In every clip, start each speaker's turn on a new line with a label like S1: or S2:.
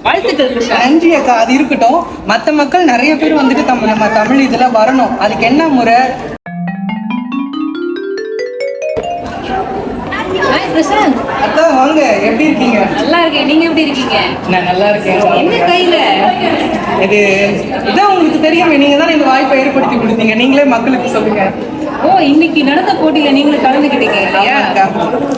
S1: வாழ்த்துக்கள் கிருஷ்ணா.
S2: நன்றி அக்கா. அது இருக்கட்டும், மற்ற மக்கள் நிறைய பேர் வந்துட்டு நம்ம தமிழ் இதுல வரணும், அதுக்கு என்ன முறை?
S1: பிரசாந்த்
S2: அக்கா வாங்க, எப்படி இருக்கீங்க?
S1: நல்லா இருக்கேன், நீங்க எப்படி இருக்கீங்க?
S2: நான் நல்லா இருக்கேன்.
S1: என்ன கையில
S2: இது இதான் உங்களுக்கு தெரியுமே, நீங்க தான் இந்த வாய்ப்பை ஏற்படுத்தி கொடுத்தீங்க, நீங்களே மக்களுக்கு சொல்லுங்க.
S1: ஓ, இன்னைக்கு நடந்த போட்டியில நீங்களும் கலந்துக்கிட்டீங்க இல்லையா?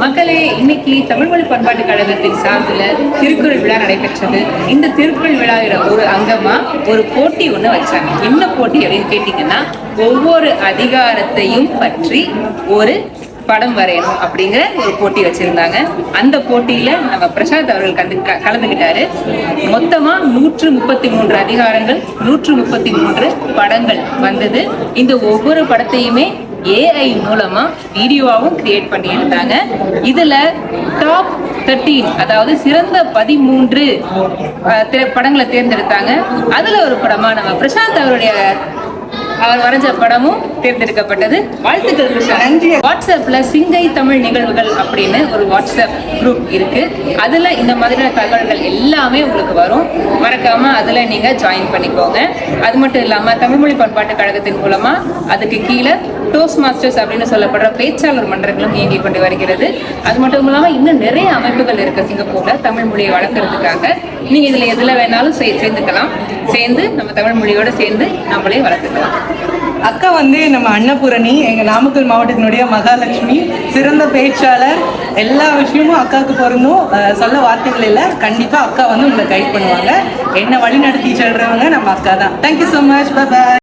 S1: மக்களே, இன்னைக்கு தமிழ்மொழி பண்பாட்டு கழகத்தின் சார்பில் திருக்குறள் விழா நடைபெற்றது. இந்த திருக்குறள் விழாவில ஒரு அங்கமா ஒரு போட்டி ஒண்ணு வச்சாங்க. என்ன போட்டி அப்படின்னு கேட்டீங்கன்னா, ஒவ்வொரு அதிகாரத்தையும் பற்றி ஒரு படம் வரையணும் அப்படிங்கிற ஒரு போட்டி வச்சிருந்தாங்க. அந்த போட்டியில நம்ம பிரசாத் அவர்கள் கலந்துகிட்டாரு. மொத்தமா 133 அதிகாரங்கள், 133 படங்கள் வந்தது. இந்த ஒவ்வொரு படத்தையுமே AI மூலமா வீடியோவாவும் கிரியேட் பண்ணி எடுத்தாங்க. இதுல டாப் 13, அதாவது சிறந்த 13 படங்களை தேர்ந்தெடுத்தாங்க. அதுல ஒரு படமா நம்ம பிரசாந்த் அவர் வரைஞ்ச படமும் தேர்ந்தெடுக்கப்பட்டது. வாழ்த்துக்கள் கிருஷ்ணா. வாட்ஸ்அப்ல சிங்கை தமிழ் நிகழ்வுகள் அப்படின்னு ஒரு வாட்ஸ்அப் குரூப் இருக்கு. அதுல இந்த மாதிரியான தகவல்கள் எல்லாமே உங்களுக்கு வரும். மறக்காம அதுல நீங்க ஜாயின் பண்ணிக்கோங்க. அது மட்டும் இல்லாம தமிழ்மொழி பண்பாட்டு கழகத்தின் மூலமா அதுக்கு கீழே டோஸ்ட் மாஸ்டர்ஸ் அப்படின்னு சொல்லப்படுற பேச்சாளர் மன்றங்களும் இயங்கிக் கொண்டு வருகிறது. அது மட்டும் இல்லாம இன்னும் நிறைய அமைப்புகள் இருக்கு சிங்கப்பூர்ல தமிழ் மொழியை வளர்க்கறதுக்காக. நீங்க இதுல எதுல வேணாலும் சேர்ந்துக்கலாம். சேர்ந்து நம்ம தமிழ் மொழியோட சேர்ந்து நம்மளே வளர்த்துக்கலாம்.
S2: அக்கா நம்ம அன்னபூரணி, எங்க நாமக்கல் மாவட்டத்தினுடைய மகாலட்சுமி, சிறந்த பேச்சாளர். எல்லா விஷயமும் அக்காவுக்கு பொருந்தும், சொல்ல வார்த்தைகள் இல்லை. கண்டிப்பா அக்கா உங்களை கைட் பண்ணுவாங்க. என்ன வழி நடத்தி செல்றவங்க நம்ம அக்கா தான். Thank you so much. பை.